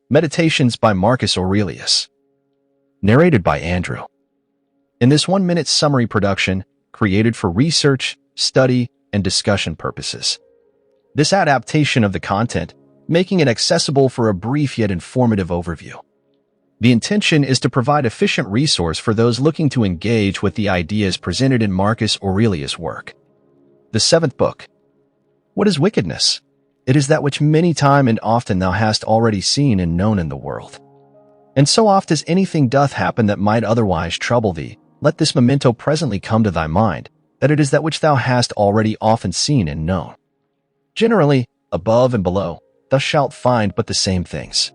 Meditations by Marcus Aurelius. Narrated by Andrew. In this 1-minute summary production, created for research, study, and discussion purposes. This adaptation of the content, making it accessible for a brief yet informative overview. The intention is to provide efficient resource for those looking to engage with the ideas presented in Marcus Aurelius' work. The 7th book. What is wickedness? It is that which many time and often thou hast already seen and known in the world. And so oft as anything doth happen that might otherwise trouble thee, let this memento presently come to thy mind, that it is that which thou hast already often seen and known. Generally, above and below, thou shalt find but the same things.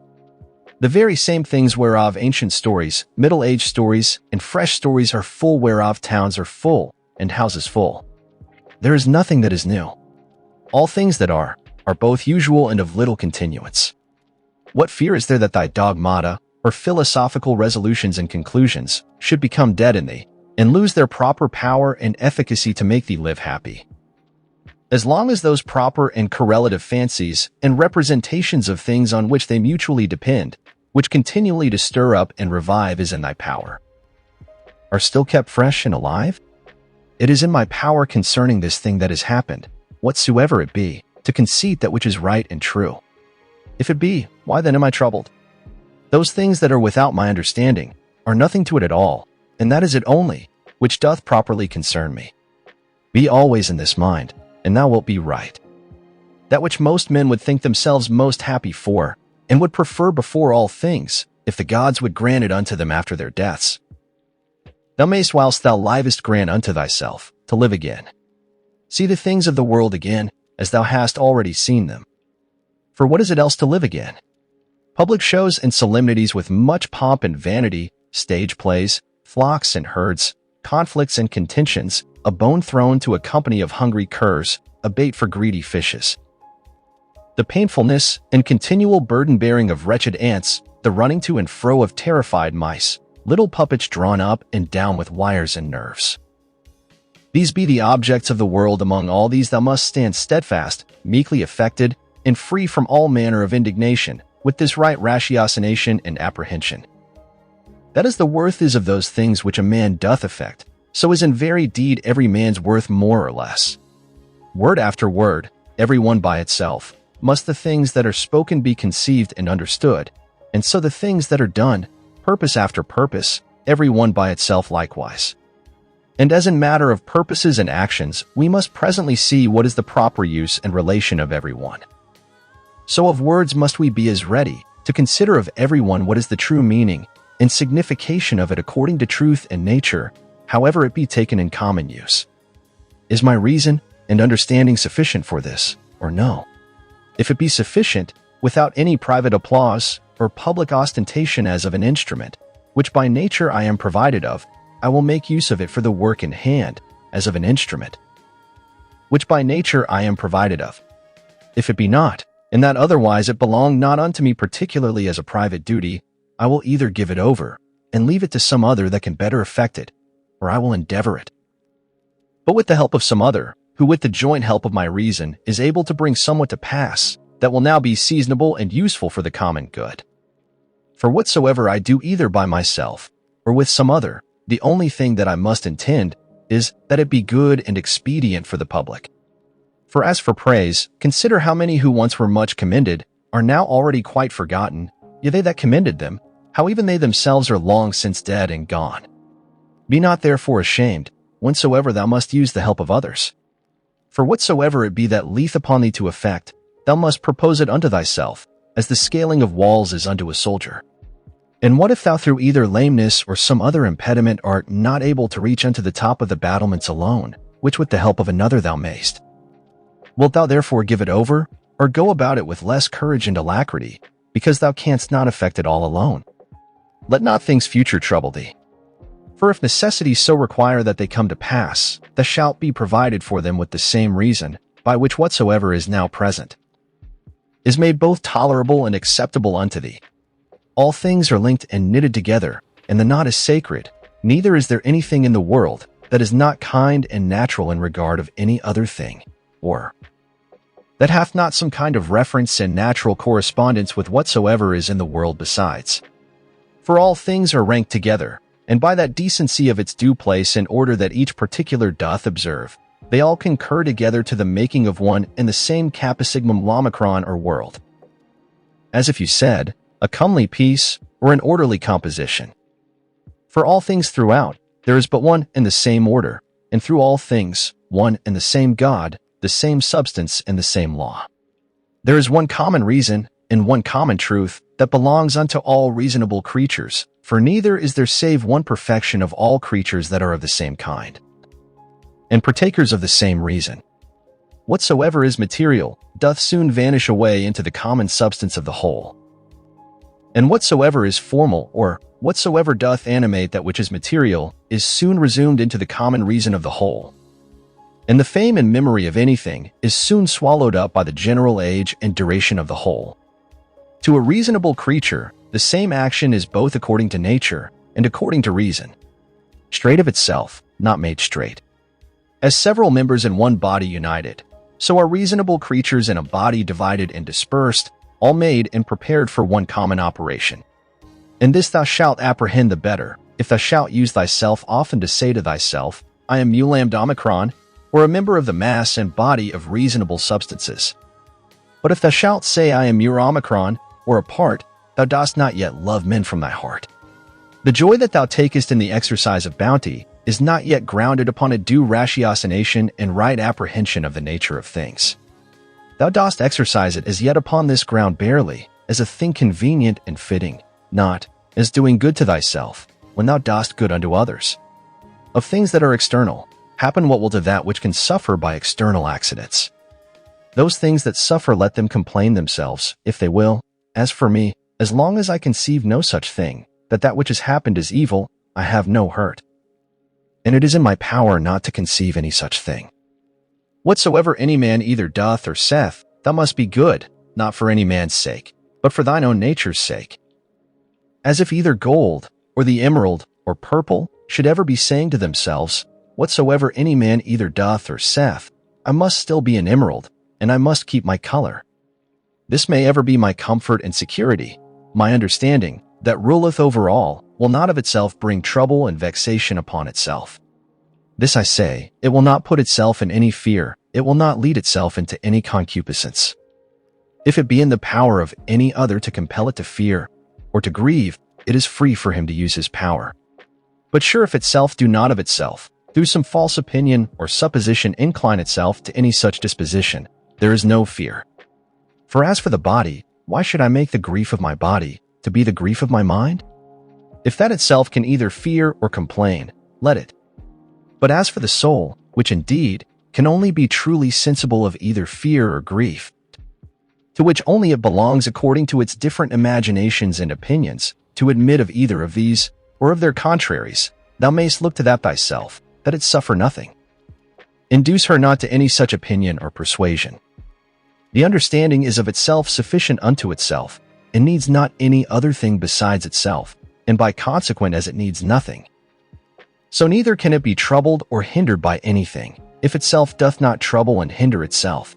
The very same things whereof ancient stories, middle-aged stories, and fresh stories are full, whereof towns are full, and houses full. There is nothing that is new. All things that are both usual and of little continuance. What fear is there that thy dogmata, or philosophical resolutions and conclusions, should become dead in thee, and lose their proper power and efficacy to make thee live happy? As long as those proper and correlative fancies and representations of things on which they mutually depend, which continually to stir up and revive is in thy power, are still kept fresh and alive, it is in my power concerning this thing that has happened, whatsoever it be, to conceit that which is right and true. If it be, why then am I troubled? Those things that are without my understanding are nothing to it at all, and that is it only, which doth properly concern me. Be always in this mind, and thou wilt be right. That which most men would think themselves most happy for, and would prefer before all things, if the gods would grant it unto them after their deaths. Thou mayst whilst thou livest grant unto thyself, to live again. See the things of the world again, as thou hast already seen them. For what is it else to live again? Public shows and solemnities with much pomp and vanity, stage plays, flocks and herds, conflicts and contentions, a bone thrown to a company of hungry curs, a bait for greedy fishes. The painfulness and continual burden-bearing of wretched ants, the running to and fro of terrified mice, little puppets drawn up and down with wires and nerves. These be the objects of the world. Among all these thou must stand steadfast, meekly affected, and free from all manner of indignation, with this right ratiocination and apprehension. That is the worth is of those things which a man doth affect, so is in very deed every man's worth more or less. Word after word, every one by itself, must the things that are spoken be conceived and understood, and so the things that are done, purpose after purpose, every one by itself likewise. And as in matter of purposes and actions, we must presently see what is the proper use and relation of every one. So of words must we be as ready to consider of every one what is the true meaning and signification of it according to truth and nature, however it be taken in common use. Is my reason and understanding sufficient for this, or no? If it be sufficient, without any private applause or public ostentation as of an instrument, which by nature I am provided of, I will make use of it for the work in hand, as of an instrument, which by nature I am provided of. If it be not, and that otherwise it belong not unto me particularly as a private duty, I will either give it over, and leave it to some other that can better effect it, or I will endeavor it. But with the help of some other, who with the joint help of my reason is able to bring somewhat to pass, that will now be seasonable and useful for the common good. For whatsoever I do either by myself, or with some other, the only thing that I must intend is that it be good and expedient for the public. For as for praise, consider how many who once were much commended are now already quite forgotten, yea, they that commended them, how even they themselves are long since dead and gone. Be not therefore ashamed, whensoever thou must use the help of others. For whatsoever it be that leeth upon thee to effect, thou must propose it unto thyself, as the scaling of walls is unto a soldier. And what if thou through either lameness or some other impediment art not able to reach unto the top of the battlements alone, which with the help of another thou mayst? Wilt thou therefore give it over, or go about it with less courage and alacrity, because thou canst not effect it all alone? Let not things future trouble thee. For if necessities so require that they come to pass, thou shalt be provided for them with the same reason, by which whatsoever is now present is made both tolerable and acceptable unto thee. All things are linked and knitted together, and the knot is sacred, neither is there anything in the world that is not kind and natural in regard of any other thing, or that hath not some kind of reference and natural correspondence with whatsoever is in the world besides. For all things are ranked together, and by that decency of its due place and order that each particular doth observe, they all concur together to the making of one and the same capasigmum lomicron or world. As if you said, a comely piece, or an orderly composition. For all things throughout, there is but one and the same order, and through all things, one and the same God, the same substance and the same law. There is one common reason, and one common truth, that belongs unto all reasonable creatures, for neither is there save one perfection of all creatures that are of the same kind, and partakers of the same reason. Whatsoever is material doth soon vanish away into the common substance of the whole. And whatsoever is formal, or whatsoever doth animate that which is material, is soon resumed into the common reason of the whole. And the fame and memory of anything is soon swallowed up by the general age and duration of the whole. To a reasonable creature, the same action is both according to nature and according to reason, straight of itself, not made straight. As several members in one body united, so are reasonable creatures in a body divided and dispersed, all made and prepared for one common operation. And this thou shalt apprehend the better, if thou shalt use thyself often to say to thyself, I am Mulam Omicron, or a member of the mass and body of reasonable substances. But if thou shalt say, I am Omicron, or a part, thou dost not yet love men from thy heart. The joy that thou takest in the exercise of bounty is not yet grounded upon a due ratiocination and right apprehension of the nature of things. Thou dost exercise it as yet upon this ground barely, as a thing convenient and fitting, not as doing good to thyself, when thou dost good unto others. Of things that are external, happen what will to that which can suffer by external accidents. Those things that suffer let them complain themselves, if they will. As for me, as long as I conceive no such thing, that which has happened is evil, I have no hurt. And it is in my power not to conceive any such thing. Whatsoever any man either doth or saith, thou must be good, not for any man's sake, but for thine own nature's sake. As if either gold, or the emerald, or purple, should ever be saying to themselves, whatsoever any man either doth or saith, I must still be an emerald, and I must keep my color. This may ever be my comfort and security. My understanding, that ruleth over all, will not of itself bring trouble and vexation upon itself. This I say, it will not put itself in any fear, it will not lead itself into any concupiscence. If it be in the power of any other to compel it to fear, or to grieve, it is free for him to use his power. But sure if itself do not of itself, through some false opinion or supposition incline itself to any such disposition, there is no fear. For as for the body, why should I make the grief of my body to be the grief of my mind? If that itself can either fear or complain, let it. But as for the soul, which indeed can only be truly sensible of either fear or grief, to which only it belongs according to its different imaginations and opinions, to admit of either of these, or of their contraries, thou mayst look to that thyself, that it suffer nothing. Induce her not to any such opinion or persuasion. The understanding is of itself sufficient unto itself, and needs not any other thing besides itself, and by consequent as it needs nothing. So neither can it be troubled or hindered by anything, if itself doth not trouble and hinder itself.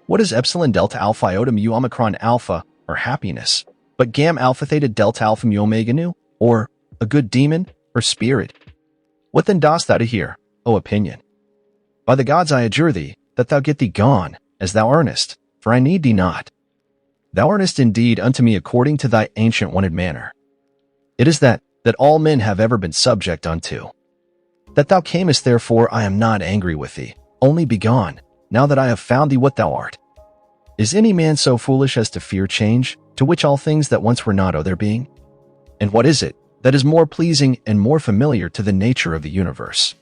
What is epsilon delta alpha iota mu omicron alpha, or happiness, but gamma alpha theta delta alpha mu omega nu, or a good demon, or spirit? What then dost thou to hear, O opinion? By the gods I adjure thee, that thou get thee gone, as thou earnest, for I need thee not. Thou earnest indeed unto me according to thy ancient wonted manner. It is that all men have ever been subject unto. That thou camest, therefore I am not angry with thee, only begone, now that I have found thee what thou art. Is any man so foolish as to fear change, to which all things that once were not owe their being? And what is it that is more pleasing and more familiar to the nature of the universe?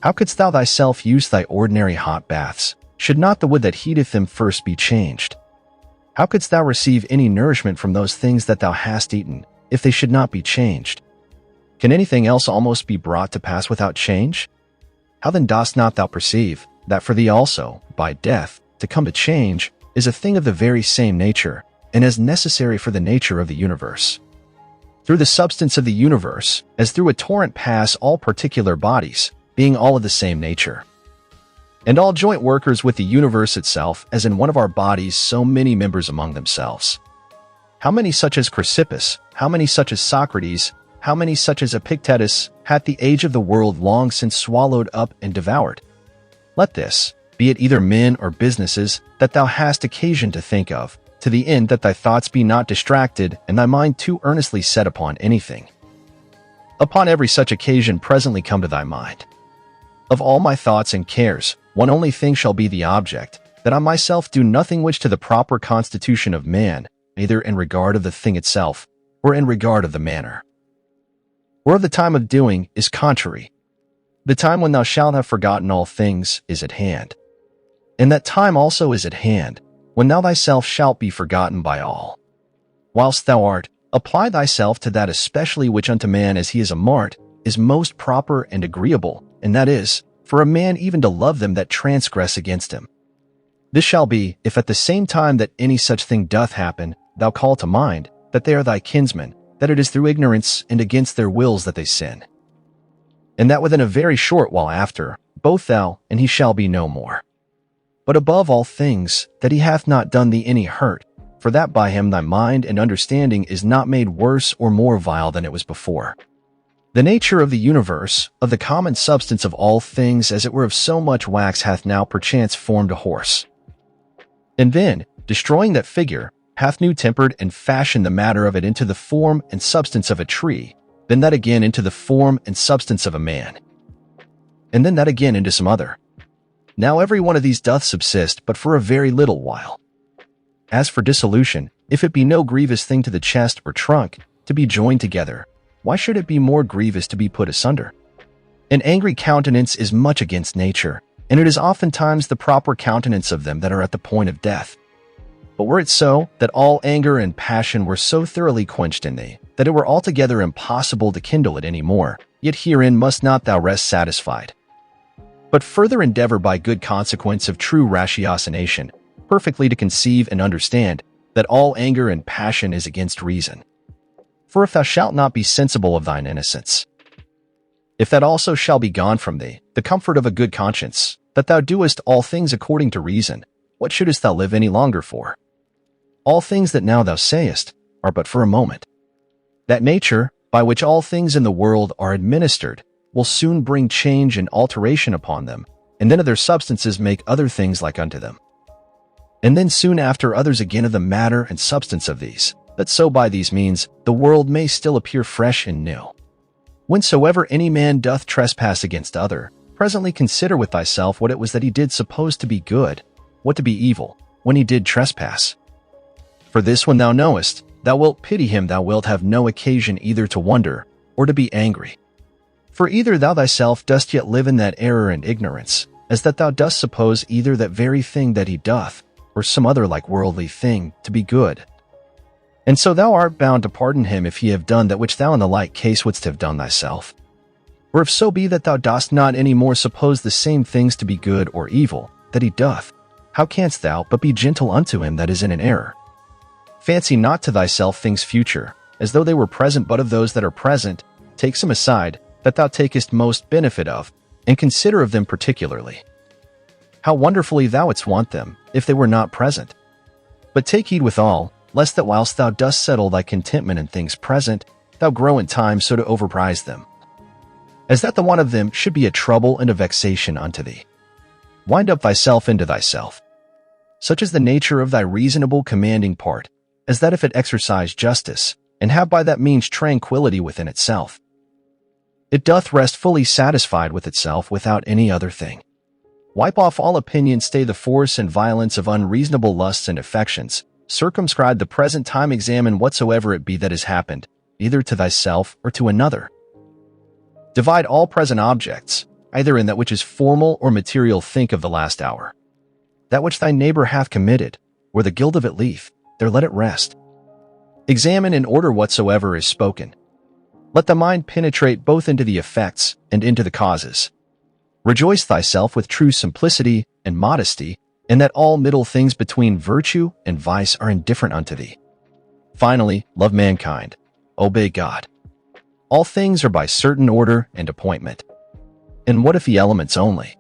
How couldst thou thyself use thy ordinary hot baths, should not the wood that heateth them first be changed? How couldst thou receive any nourishment from those things that thou hast eaten, if they should not be changed? Can anything else almost be brought to pass without change? How then dost not thou perceive, that for thee also, by death, to come to change, is a thing of the very same nature, and as necessary for the nature of the universe? Through the substance of the universe, as through a torrent pass all particular bodies, being all of the same nature. and all joint workers with the universe itself, as in one of our bodies so many members among themselves. How many such as Chrysippus, how many such as Socrates, how many such as Epictetus hath the age of the world long since swallowed up and devoured? Let this, be it either men or businesses, that thou hast occasion to think of, to the end that thy thoughts be not distracted and thy mind too earnestly set upon anything. Upon every such occasion presently come to thy mind. Of all my thoughts and cares, one only thing shall be the object, that I myself do nothing which to the proper constitution of man, neither in regard of the thing itself, or in regard of the manner, or of the time of doing, is contrary. The time when thou shalt have forgotten all things is at hand. And that time also is at hand, when thou thyself shalt be forgotten by all. Whilst thou art, apply thyself to that especially which unto man as he is a mart, is most proper and agreeable, and that is, for a man even to love them that transgress against him. This shall be, if at the same time that any such thing doth happen, thou call to mind that they are thy kinsmen, that it is through ignorance and against their wills that they sin. And that within a very short while after, both thou and he shall be no more. But above all things, that he hath not done thee any hurt, for that by him thy mind and understanding is not made worse or more vile than it was before. The nature of the universe, of the common substance of all things as it were of so much wax hath now perchance formed a horse. And then, destroying that figure, hath new tempered and fashioned the matter of it into the form and substance of a tree, then that again into the form and substance of a man, and then that again into some other. Now every one of these doth subsist but for a very little while. As for dissolution, if it be no grievous thing to the chest or trunk, to be joined together, why should it be more grievous to be put asunder? An angry countenance is much against nature, and it is oftentimes the proper countenance of them that are at the point of death. But were it so, that all anger and passion were so thoroughly quenched in thee, that it were altogether impossible to kindle it any more, yet herein must not thou rest satisfied, but further endeavor by good consequence of true ratiocination, perfectly to conceive and understand that all anger and passion is against reason. For if thou shalt not be sensible of thine innocence, if that also shall be gone from thee, the comfort of a good conscience, that thou doest all things according to reason, what shouldest thou live any longer for? All things that now thou sayest are but for a moment. That nature, by which all things in the world are administered, will soon bring change and alteration upon them, and then of their substances make other things like unto them. And then soon after others again of the matter and substance of these, that so by these means the world may still appear fresh and new. Whensoever any man doth trespass against other, presently consider with thyself what it was that he did suppose to be good, what to be evil, when he did trespass. For this when thou knowest, thou wilt pity him, thou wilt have no occasion either to wonder or to be angry. For either thou thyself dost yet live in that error and ignorance, as that thou dost suppose either that very thing that he doth, or some other like worldly thing, to be good. And so thou art bound to pardon him if he have done that which thou in the like case wouldst have done thyself. Or if so be that thou dost not any more suppose the same things to be good or evil, that he doth, how canst thou but be gentle unto him that is in an error? Fancy not to thyself things future, as though they were present but of those that are present, take some aside, that thou takest most benefit of, and consider of them particularly. How wonderfully thou wouldst want them, if they were not present. But take heed withal, lest that whilst thou dost settle thy contentment in things present, thou grow in time so to overprize them, as that the want of them should be a trouble and a vexation unto thee. Wind up thyself into thyself. Such is the nature of thy reasonable commanding part, as that if it exercise justice, and have by that means tranquillity within itself, it doth rest fully satisfied with itself without any other thing. Wipe off all opinion, stay the force and violence of unreasonable lusts and affections, circumscribe the present time, examine whatsoever it be that has happened, either to thyself or to another. Divide all present objects, either in that which is formal or material, think of the last hour. That which thy neighbor hath committed, where the guilt of it lieth, there let it rest. Examine in order whatsoever is spoken. Let the mind penetrate both into the effects and into the causes. Rejoice thyself with true simplicity and modesty, in that all middle things between virtue and vice are indifferent unto thee. Finally, love mankind. Obey God. All things are by certain order and appointment. And what if the elements only?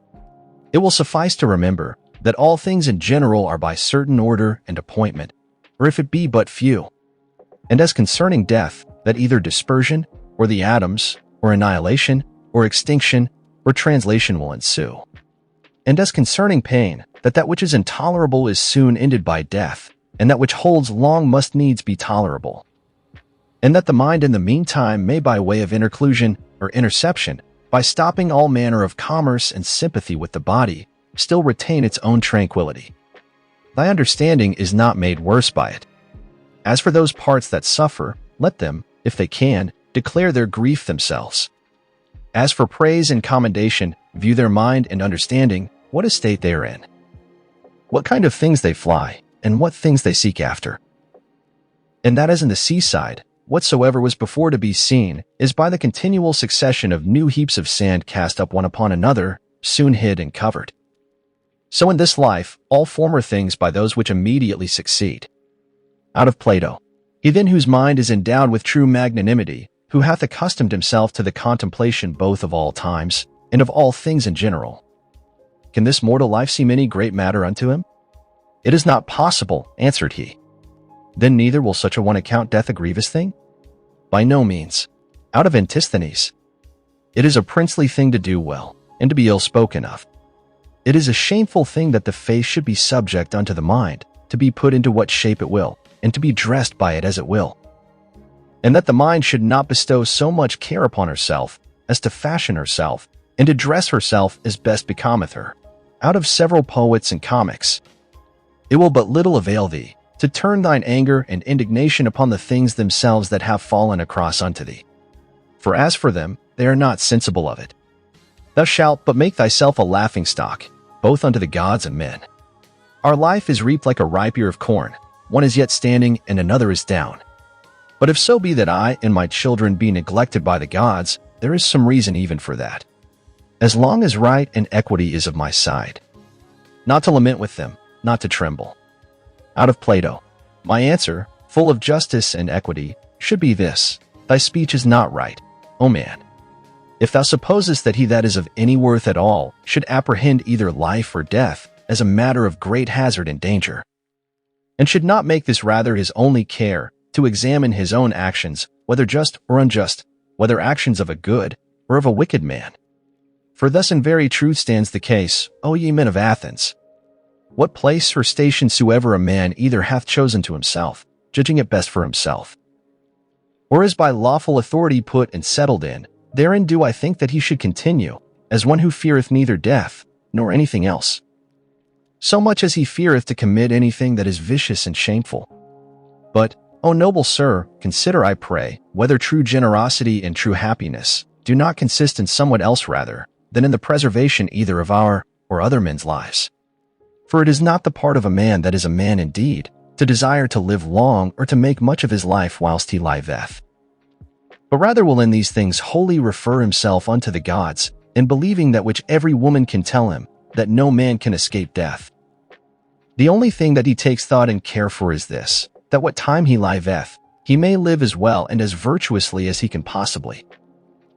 It will suffice to remember that all things in general are by certain order and appointment, or if it be but few. And as concerning death, that either dispersion, or the atoms, or annihilation, or extinction, or translation will ensue. And as concerning pain, that which is intolerable is soon ended by death, and that which holds long must needs be tolerable. And that the mind in the meantime may by way of interclusion or interception, by stopping all manner of commerce and sympathy with the body, still retain its own tranquility. Thy understanding is not made worse by it. As for those parts that suffer, let them, if they can, declare their grief themselves. As for praise and commendation, view their mind and understanding, what estate they are in, what kind of things they fly, and what things they seek after. And that as in the seaside, whatsoever was before to be seen is by the continual succession of new heaps of sand cast up one upon another, soon hid and covered. So in this life, all former things by those which immediately succeed. Out of Plato. He then whose mind is endowed with true magnanimity, who hath accustomed himself to the contemplation both of all times, and of all things in general. Can this mortal life seem any great matter unto him? It is not possible, answered he. Then neither will such a one account death a grievous thing? By no means. Out of Antisthenes. It is a princely thing to do well, and to be ill spoken of. It is a shameful thing that the face should be subject unto the mind, to be put into what shape it will, and to be dressed by it as it will. And that the mind should not bestow so much care upon herself, as to fashion herself, and to dress herself as best becometh her. Out of several poets and comics. It will but little avail thee, to turn thine anger and indignation upon the things themselves that have fallen across unto thee. For as for them, they are not sensible of it. Thou shalt but make thyself a laughing-stock, both unto the gods and men. Our life is reaped like a ripe ear of corn, one is yet standing and another is down. But if so be that I and my children be neglected by the gods, there is some reason even for that. As long as right and equity is of my side. Not to lament with them, not to tremble. Out of Plato. My answer, full of justice and equity, should be this: thy speech is not right, O man. If thou supposest that he that is of any worth at all should apprehend either life or death as a matter of great hazard and danger, and should not make this rather his only care, to examine his own actions, whether just or unjust, whether actions of a good or of a wicked man. For thus in very truth stands the case, O ye men of Athens. What place or station soever a man either hath chosen to himself, judging it best for himself, or is by lawful authority put and settled in, therein do I think that he should continue, as one who feareth neither death, nor anything else, so much as he feareth to commit anything that is vicious and shameful. But, O noble sir, consider, I pray, whether true generosity and true happiness do not consist in somewhat else rather than in the preservation either of our or other men's lives. For it is not the part of a man that is a man indeed, to desire to live long or to make much of his life whilst he liveth, but rather will in these things wholly refer himself unto the gods, in believing that which every woman can tell him, that no man can escape death. The only thing that he takes thought and care for is this, that what time he liveth, he may live as well and as virtuously as he can possibly.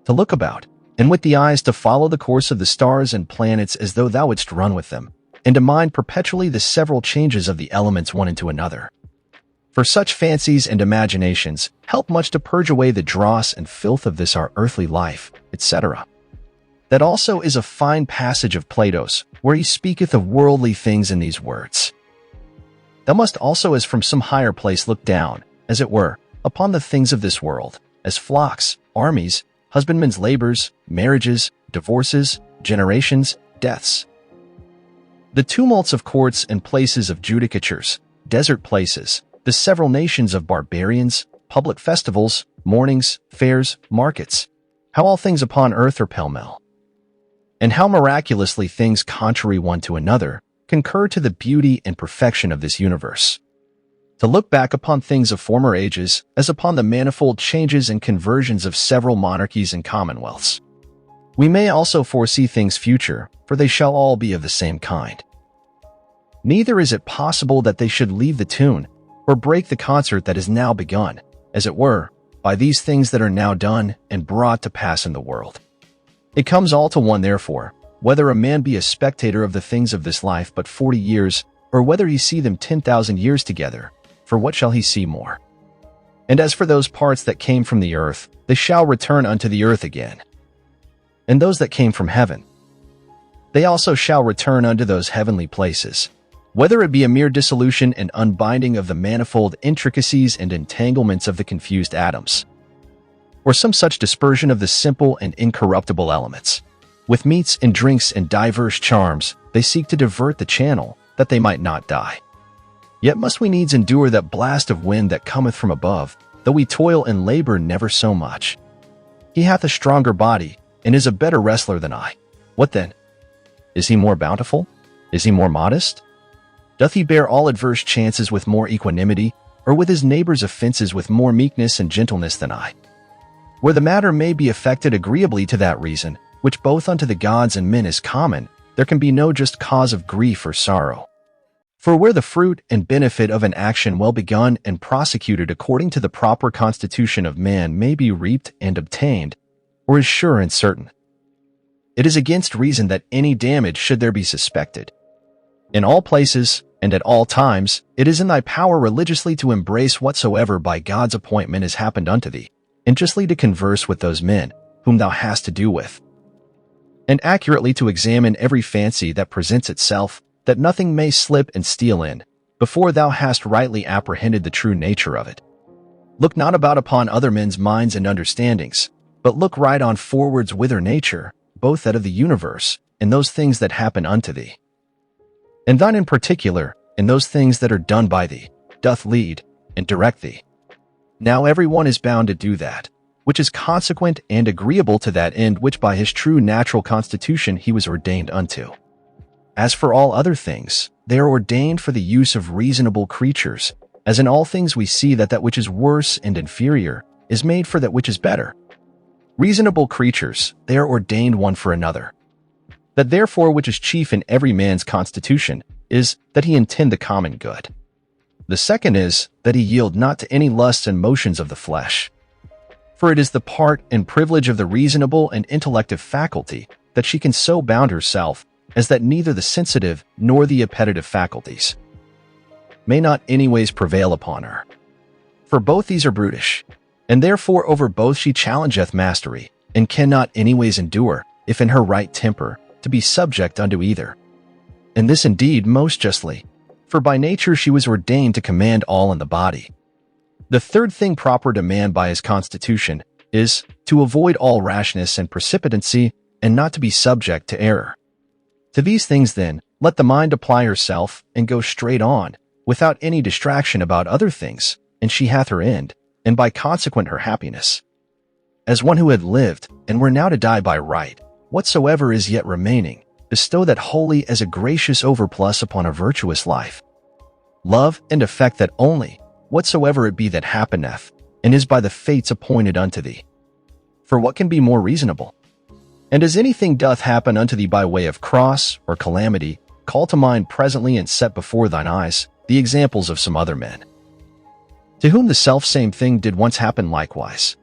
To look about, and with the eyes to follow the course of the stars and planets as though thou wouldst run with them, and to mind perpetually the several changes of the elements one into another. For such fancies and imaginations help much to purge away the dross and filth of this our earthly life, etc. That also is a fine passage of Plato's, where he speaketh of worldly things in these words: Thou must also as from some higher place look down, as it were, upon the things of this world, as flocks, armies, husbandmen's labors, marriages, divorces, generations, deaths. The tumults of courts and places of judicatures, desert places, the several nations of barbarians, public festivals, mournings, fairs, markets, how all things upon earth are pell-mell, and how miraculously things contrary one to another concur to the beauty and perfection of this universe. To look back upon things of former ages as upon the manifold changes and conversions of several monarchies and commonwealths. We may also foresee things future, for they shall all be of the same kind. Neither is it possible that they should leave the tune, or break the concert that is now begun, as it were, by these things that are now done and brought to pass in the world. It comes all to one therefore, whether a man be a spectator of the things of this life but 40 years, or whether he see them 10,000 years together, for what shall he see more? And as for those parts that came from the earth, they shall return unto the earth again. And those that came from heaven, they also shall return unto those heavenly places, whether it be a mere dissolution and unbinding of the manifold intricacies and entanglements of the confused atoms, or some such dispersion of the simple and incorruptible elements. With meats and drinks and divers charms, they seek to divert the channel, that they might not die. Yet must we needs endure that blast of wind that cometh from above, though we toil and labor never so much. He hath a stronger body, and is a better wrestler than I. What then? Is he more bountiful? Is he more modest? Doth he bear all adverse chances with more equanimity, or with his neighbor's offenses with more meekness and gentleness than I? Where the matter may be effected agreeably to that reason, which both unto the gods and men is common, there can be no just cause of grief or sorrow. For where the fruit and benefit of an action well begun and prosecuted according to the proper constitution of man may be reaped and obtained, or is sure and certain, it is against reason that any damage should there be suspected. In all places, and at all times, it is in thy power religiously to embrace whatsoever by God's appointment has happened unto thee, and justly to converse with those men whom thou hast to do with, and accurately to examine every fancy that presents itself, that nothing may slip and steal in, before thou hast rightly apprehended the true nature of it. Look not about upon other men's minds and understandings, but look right on forwards whither nature, both that of the universe, and those things that happen unto thee, and thine in particular, and those things that are done by thee, doth lead and direct thee. Now every one is bound to do that, which is consequent and agreeable to that end which by his true natural constitution he was ordained unto. As for all other things, they are ordained for the use of reasonable creatures, as in all things we see that that which is worse and inferior is made for that which is better. Reasonable creatures, they are ordained one for another. That therefore which is chief in every man's constitution is that he intend the common good. The second is that he yield not to any lusts and motions of the flesh. For it is the part and privilege of the reasonable and intellective faculty that she can so bound herself as that neither the sensitive nor the appetitive faculties may not anyways prevail upon her. For both these are brutish, and therefore over both she challengeth mastery, and cannot anyways endure, if in her right temper, to be subject unto either. And this indeed most justly, for by nature she was ordained to command all in the body. The third thing proper to man by his constitution is to avoid all rashness and precipitancy, and not to be subject to error. To these things then, let the mind apply herself, and go straight on, without any distraction about other things, and she hath her end, and by consequent her happiness. As one who had lived, and were now to die by right, whatsoever is yet remaining, bestow that wholly as a gracious overplus upon a virtuous life. Love and affect that only, whatsoever it be that happeneth, and is by the fates appointed unto thee. For what can be more reasonable? And as anything doth happen unto thee by way of cross or calamity, call to mind presently and set before thine eyes the examples of some other men, to whom the selfsame thing did once happen likewise.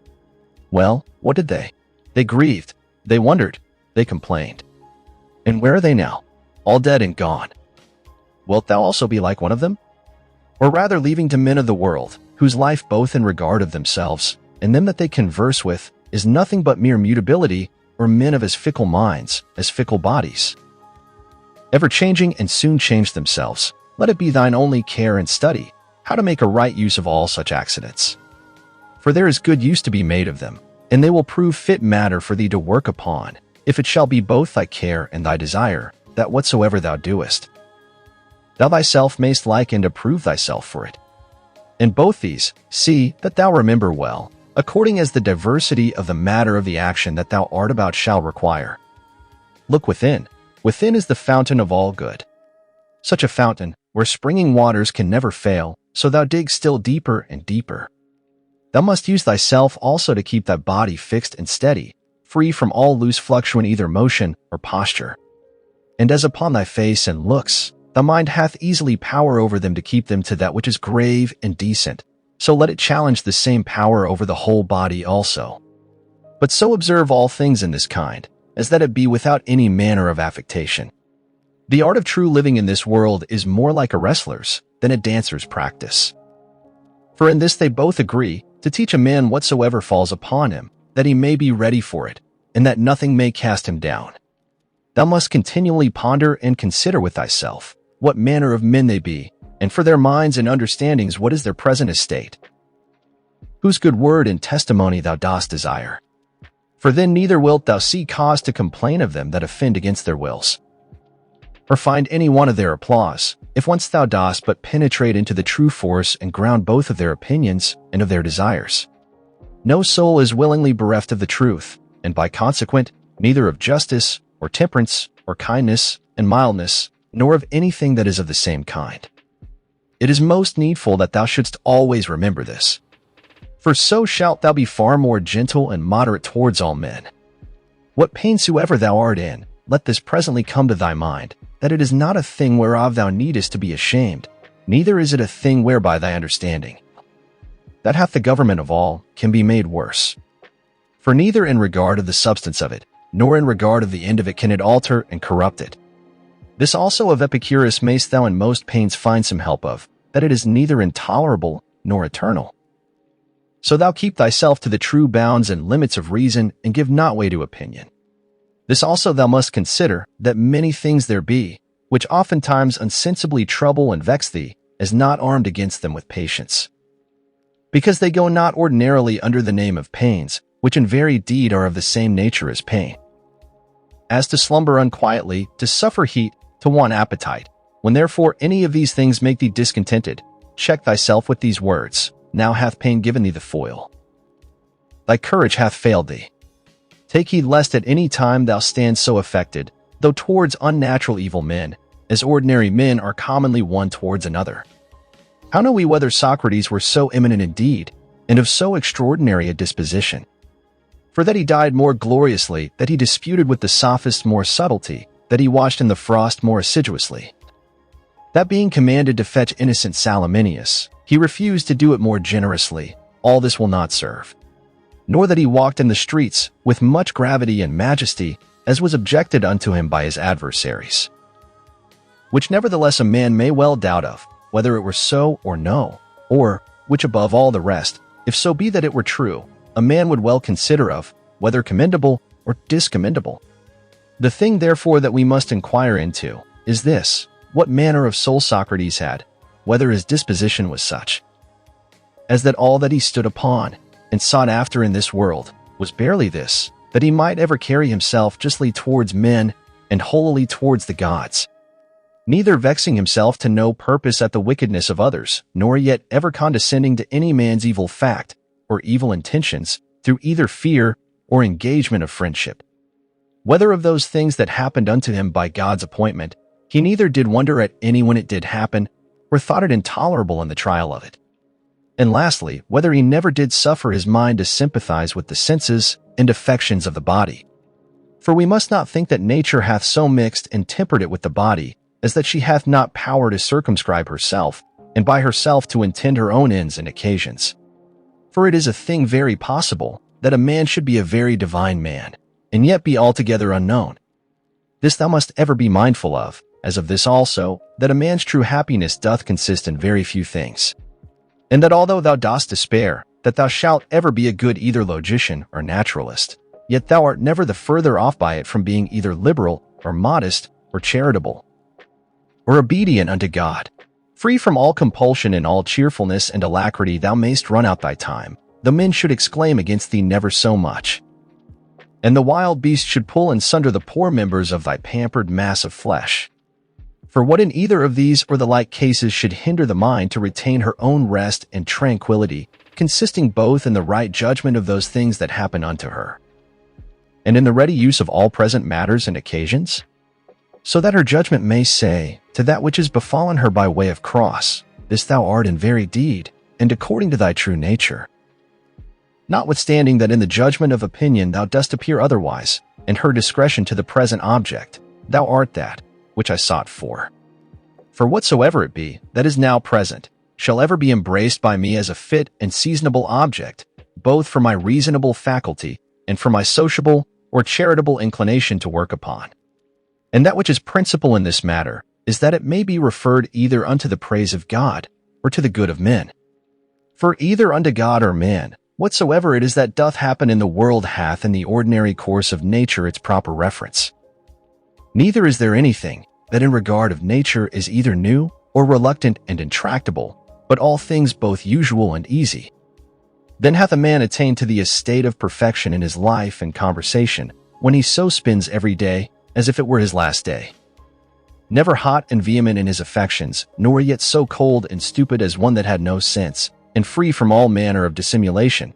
Well, what did they? They grieved, they wondered, they complained. And where are they now? All dead and gone. Wilt thou also be like one of them? Or rather leaving to men of the world, whose life both in regard of themselves, and them that they converse with, is nothing but mere mutability, or men of as fickle minds, as fickle bodies, ever changing and soon change themselves, let it be thine only care and study, how to make a right use of all such accidents. For there is good use to be made of them, and they will prove fit matter for thee to work upon, if it shall be both thy care and thy desire, that whatsoever thou doest, thou thyself mayst like and approve thyself for it. In both these, see that thou remember well, according as the diversity of the matter of the action that thou art about shall require. Look within. Within is the fountain of all good. Such a fountain, where springing waters can never fail, so thou dig still deeper and deeper. Thou must use thyself also to keep thy body fixed and steady, free from all loose fluctuant either motion or posture. And as upon thy face and looks, the mind hath easily power over them to keep them to that which is grave and decent, so let it challenge the same power over the whole body also. But so observe all things in this kind, as that it be without any manner of affectation. The art of true living in this world is more like a wrestler's than a dancer's practice. For in this they both agree, to teach a man whatsoever falls upon him, that he may be ready for it, and that nothing may cast him down. Thou must continually ponder and consider with thyself what manner of men they be, and for their minds and understandings what is their present estate, whose good word and testimony thou dost desire. For then neither wilt thou see cause to complain of them that offend against their wills, or find any one of their applause, if once thou dost but penetrate into the true force and ground both of their opinions and of their desires. No soul is willingly bereft of the truth, and by consequent, neither of justice, or temperance, or kindness, and mildness, nor of anything that is of the same kind. It is most needful that thou shouldst always remember this. For so shalt thou be far more gentle and moderate towards all men. What pain soever thou art in, let this presently come to thy mind, that it is not a thing whereof thou needest to be ashamed, neither is it a thing whereby thy understanding, that hath the government of all, can be made worse. For neither in regard of the substance of it, nor in regard of the end of it can it alter and corrupt it. This also of Epicurus mayst thou in most pains find some help of, that it is neither intolerable nor eternal. So thou keep thyself to the true bounds and limits of reason, and give not way to opinion. This also thou must consider, that many things there be, which oftentimes unsensibly trouble and vex thee, as not armed against them with patience. Because they go not ordinarily under the name of pains, which in very deed are of the same nature as pain. As to slumber unquietly, to suffer heat, to want appetite, when therefore any of these things make thee discontented, check thyself with these words, now hath pain given thee the foil. Thy courage hath failed thee. Take heed lest at any time thou stand so affected, though towards unnatural evil men, as ordinary men are commonly one towards another. How know we whether Socrates were so eminent indeed, and of so extraordinary a disposition? For that he died more gloriously, that he disputed with the sophists more subtlety, that he watched in the frost more assiduously, that being commanded to fetch innocent Salaminius, he refused to do it more generously, all this will not serve. Nor that he walked in the streets with much gravity and majesty, as was objected unto him by his adversaries. Which nevertheless a man may well doubt of, whether it were so or no, or, which above all the rest, if so be that it were true, a man would well consider of, whether commendable or discommendable. The thing therefore that we must inquire into, is this, what manner of soul Socrates had, whether his disposition was such, as that all that he stood upon, and sought after in this world, was barely this, that he might ever carry himself justly towards men, and holily towards the gods, neither vexing himself to no purpose at the wickedness of others, nor yet ever condescending to any man's evil fact, or evil intentions, through either fear or engagement of friendship. Whether of those things that happened unto him by God's appointment, he neither did wonder at any when it did happen, or thought it intolerable in the trial of it. And lastly, whether he never did suffer his mind to sympathize with the senses and affections of the body. For we must not think that nature hath so mixed and tempered it with the body, as that she hath not power to circumscribe herself, and by herself to intend her own ends and occasions. For it is a thing very possible, that a man should be a very divine man, and yet be altogether unknown. This thou must ever be mindful of, as of this also, that a man's true happiness doth consist in very few things. And that although thou dost despair, that thou shalt ever be a good either logician or naturalist, yet thou art never the further off by it from being either liberal, or modest, or charitable, or obedient unto God. Free from all compulsion and all cheerfulness and alacrity thou mayst run out thy time, though men should exclaim against thee never so much, and the wild beast should pull and sunder the poor members of thy pampered mass of flesh. For what in either of these or the like cases should hinder the mind to retain her own rest and tranquility, consisting both in the right judgment of those things that happen unto her, and in the ready use of all present matters and occasions? So that her judgment may say, to that which is befallen her by way of cross, this thou art in very deed, and according to thy true nature. Notwithstanding that in the judgment of opinion thou dost appear otherwise, and her discretion to the present object, thou art that, which I sought for. For whatsoever it be, that is now present, shall ever be embraced by me as a fit and seasonable object, both for my reasonable faculty, and for my sociable or charitable inclination to work upon. And that which is principal in this matter is that it may be referred either unto the praise of God or to the good of men. For either unto God or man, whatsoever it is that doth happen in the world hath in the ordinary course of nature its proper reference. Neither is there anything that in regard of nature is either new or reluctant and intractable, but all things both usual and easy. Then hath a man attained to the estate of perfection in his life and conversation, when he so spends every day as if it were his last day. Never hot and vehement in his affections, nor yet so cold and stupid as one that had no sense, and free from all manner of dissimulation.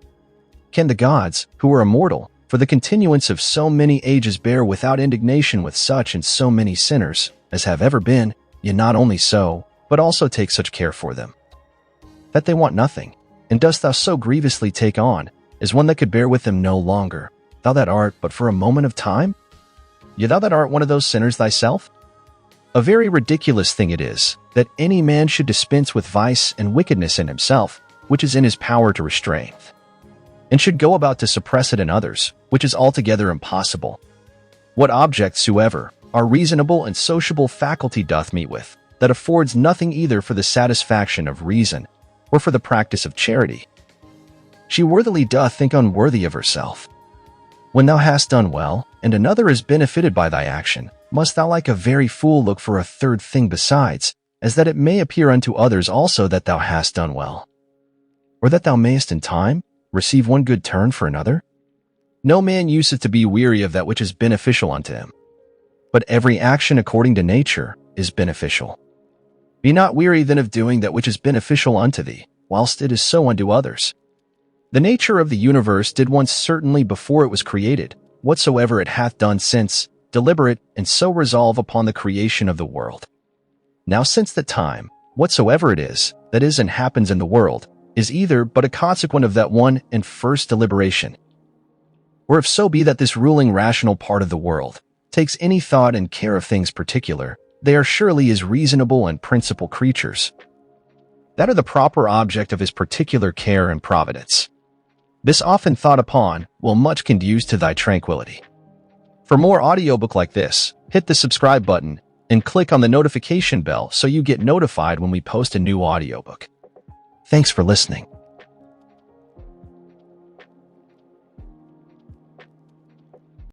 Can the gods, who are immortal, for the continuance of so many ages bear without indignation with such and so many sinners as have ever been, yet not only so, but also take such care for them, that they want nothing? And dost thou so grievously take on, as one that could bear with them no longer, thou that art but for a moment of time? Yea, thou that art one of those sinners thyself? A very ridiculous thing it is, that any man should dispense with vice and wickedness in himself, which is in his power to restrain, and should go about to suppress it in others, which is altogether impossible. What objects soever our reasonable and sociable faculty doth meet with, that affords nothing either for the satisfaction of reason, or for the practice of charity, she worthily doth think unworthy of herself. When thou hast done well, and another is benefited by thy action, must thou like a very fool look for a third thing besides, as that it may appear unto others also that thou hast done well, or that thou mayest in time receive one good turn for another? No man useth to be weary of that which is beneficial unto him, but every action according to nature is beneficial. Be not weary then of doing that which is beneficial unto thee, whilst it is so unto others. The nature of the universe did once certainly before it was created, whatsoever it hath done since, deliberate, and so resolve upon the creation of the world. Now since that time, whatsoever it is, that is and happens in the world, is either but a consequent of that one and first deliberation, or if so be that this ruling rational part of the world takes any thought and care of things particular, they are surely his reasonable and principal creatures, that are the proper object of his particular care and providence. This often thought upon will much conduce to thy tranquility. For more audiobook like this, hit the subscribe button and click on the notification bell so you get notified when we post a new audiobook. Thanks for listening.